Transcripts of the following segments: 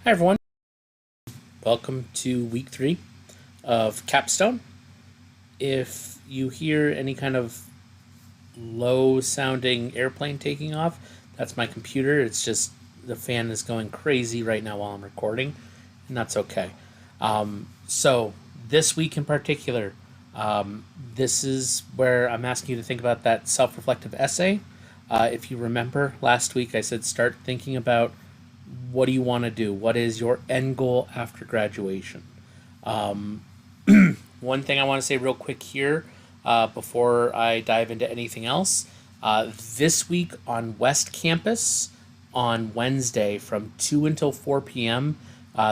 Hi, everyone. Welcome to week 3 of Capstone. If you hear any kind of low sounding airplane taking off, that's my computer. It's just the fan is going crazy right now while I'm recording, and that's okay. So, this week in particular, this is where I'm asking you to think about that self reflective essay. If you remember last week, I said start thinking about what do you want to do? What is your end goal after graduation? One thing I want to say real quick here before I dive into anything else. This week on West Campus on Wednesday from 2 until 4 p.m.,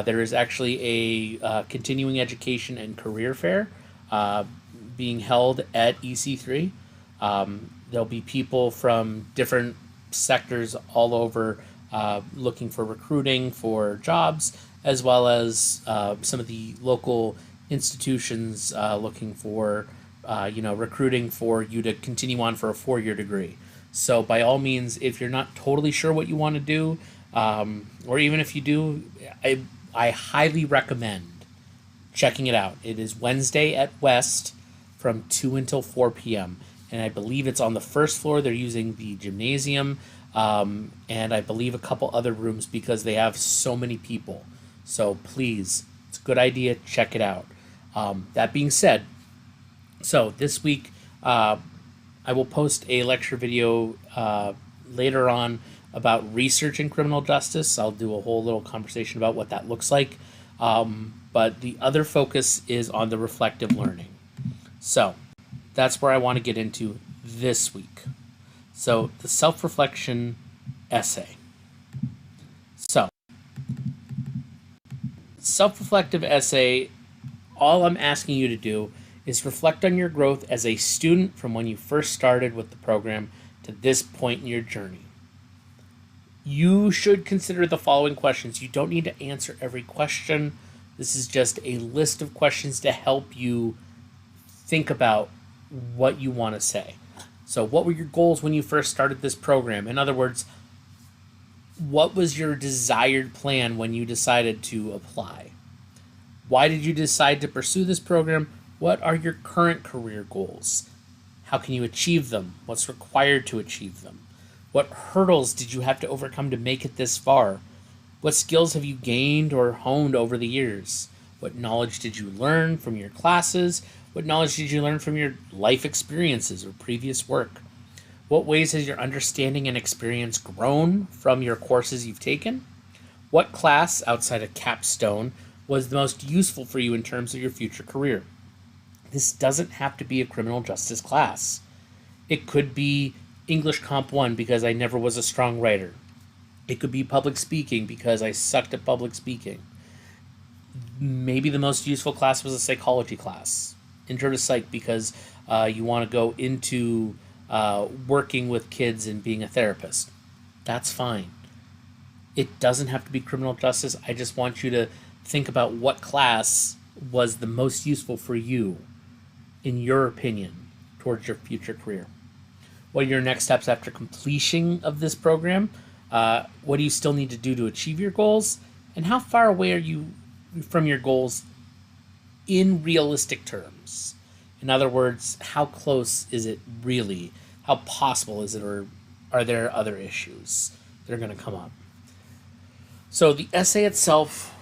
there is actually a continuing education and career fair being held at EC3. There'll be people from different sectors all over looking for recruiting for jobs, as well as some of the local institutions looking for recruiting for you to continue on for a 4-year degree. So by all means, if you're not totally sure what you want to do, or even if you do, I highly recommend checking it out. It is Wednesday at West from 2 until 4 p.m. And I believe it's on the first floor. They're using the gymnasium, and I believe a couple other rooms because they have so many people. So please, it's a good idea. Check it out. That being said, so this week I will post a lecture video later on about research in criminal justice. I'll do a whole little conversation about what that looks like. But the other focus is on the reflective learning. So that's where I want to get into this week. So the self-reflection essay. So self-reflective essay, all I'm asking you to do is reflect on your growth as a student from when you first started with the program to this point in your journey. You should consider the following questions. You don't need to answer every question. This is just a list of questions to help you think about what you want to say. So, what were your goals when you first started this program? In other words, what was your desired plan when you decided to apply? Why did you decide to pursue this program? What are your current career goals? How can you achieve them? What's required to achieve them? What hurdles did you have to overcome to make it this far? What skills have you gained or honed over the years? What knowledge did you learn from your classes? What knowledge did you learn from your life experiences or previous work? What ways has your understanding and experience grown from your courses you've taken? What class outside of Capstone was the most useful for you in terms of your future career? This doesn't have to be a criminal justice class. It could be English Comp 1 because I never was a strong writer. It could be public speaking because I sucked at public speaking. Maybe the most useful class was a psychology class. Intro to Psych because you want to go into working with kids and being a therapist. That's fine. It doesn't have to be criminal justice. I just want you to think about what class was the most useful for you, in your opinion, towards your future career. What are your next steps after completion of this program? What do you still need to do to achieve your goals? And how far away are you from your goals in realistic terms? In other words, how close is it really? How possible is it, or are there other issues that are going to come up? So the essay itself,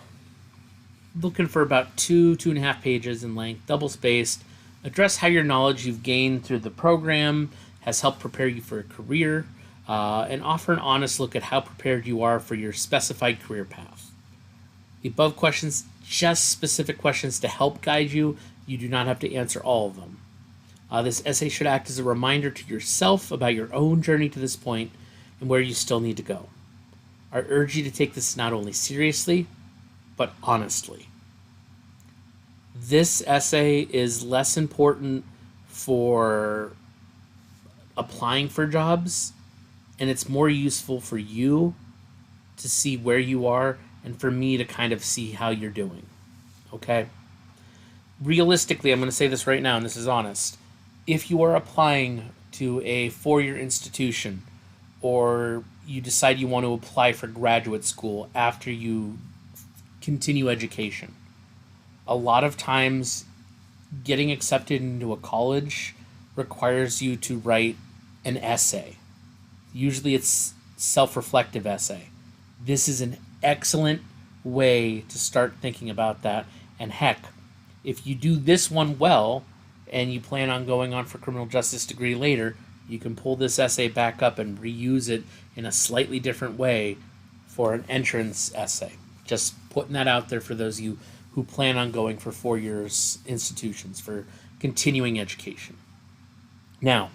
looking for about 2.5 pages in length, double spaced, address how your knowledge you've gained through the program has helped prepare you for a career, and offer an honest look at how prepared you are for your specified career path. The above questions, just specific questions to help guide you. You do not have to answer all of them. This essay should act as a reminder to yourself about your own journey to this point and where you still need to go. I urge you to take this not only seriously, but honestly. This essay is less important for applying for jobs, and it's more useful for you to see where you are and for me to kind of see how you're doing. Okay? Realistically, I'm going to say this right now, and this is honest. If you are applying to a 4-year institution, or you decide you want to apply for graduate school after you continue education. A lot of times, getting accepted into a college requires you to write an essay. Usually it's self-reflective essay. This is an excellent way to start thinking about that. And heck, if you do this one well and you plan on going on for criminal justice degree later, you can pull this essay back up and reuse it in a slightly different way for an entrance essay. Just putting that out there for those of you who plan on going for 4 years institutions for continuing education. Now,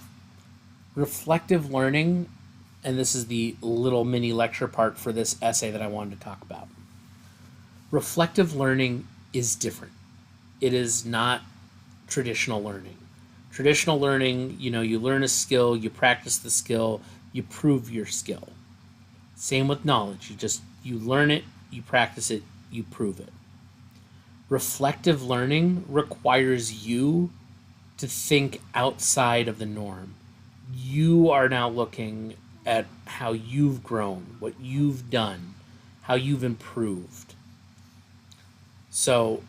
reflective learning, and this is the little mini lecture part for this essay that I wanted to talk about. Reflective learning is different. It is not traditional learning. Traditional learning, you learn a skill, you practice the skill, you prove your skill. Same with knowledge. You learn it, you practice it, you prove it. Reflective learning requires you to think outside of the norm. You are now looking at how you've grown, what you've done, how you've improved. So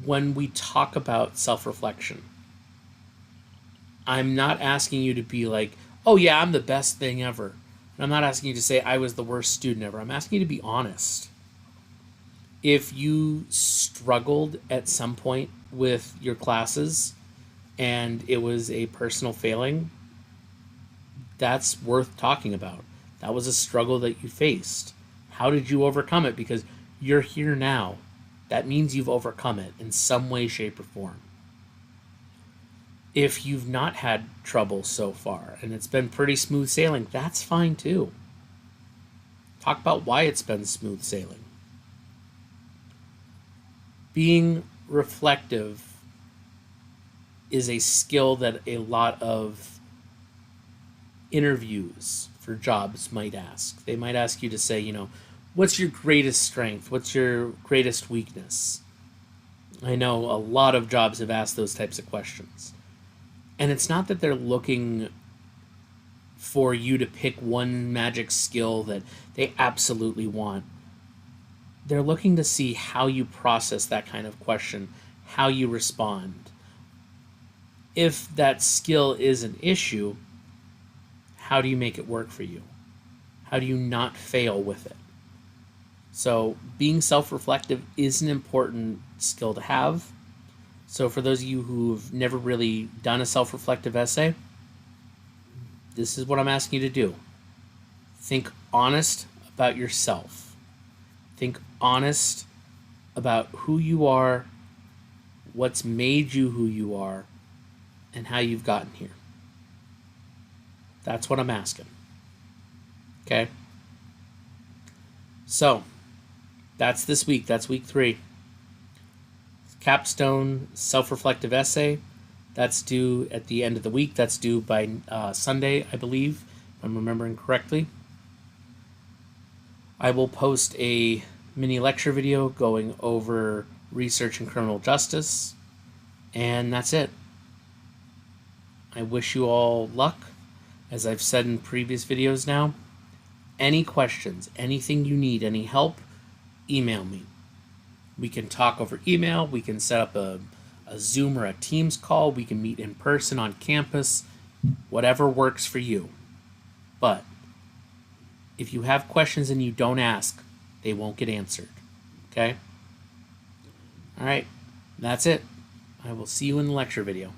when we talk about self-reflection, I'm not asking you to be like, oh yeah, I'm the best thing ever. And I'm not asking you to say I was the worst student ever. I'm asking you to be honest. If you struggled at some point with your classes and it was a personal failing, that's worth talking about. That was a struggle that you faced. How did you overcome it? Because you're here now. That means you've overcome it in some way, shape, or form. If you've not had trouble so far and it's been pretty smooth sailing, that's fine too. Talk about why it's been smooth sailing. Being reflective is a skill that a lot of interviews for jobs might ask. They might ask you to say, what's your greatest strength? What's your greatest weakness? I know a lot of jobs have asked those types of questions. And it's not that they're looking for you to pick one magic skill that they absolutely want. They're looking to see how you process that kind of question, how you respond. If that skill is an issue, how do you make it work for you? How do you not fail with it? So being self-reflective is an important skill to have. So for those of you who've never really done a self-reflective essay, this is what I'm asking you to do. Think honest about yourself. Think honest about who you are, what's made you who you are, and how you've gotten here. That's what I'm asking. Okay? So, that's this week. That's week 3. Capstone self-reflective essay. That's due at the end of the week. That's due by Sunday, I believe, if I'm remembering correctly. I will post a mini lecture video going over research in criminal justice. And that's it. I wish you all luck. As I've said in previous videos now, any questions, anything you need, any help, email me. We can talk over email. We can set up a Zoom or a Teams call. We can meet in person on campus. Whatever works for you. But if you have questions and you don't ask, they won't get answered. Okay? All right. That's it. I will see you in the lecture video.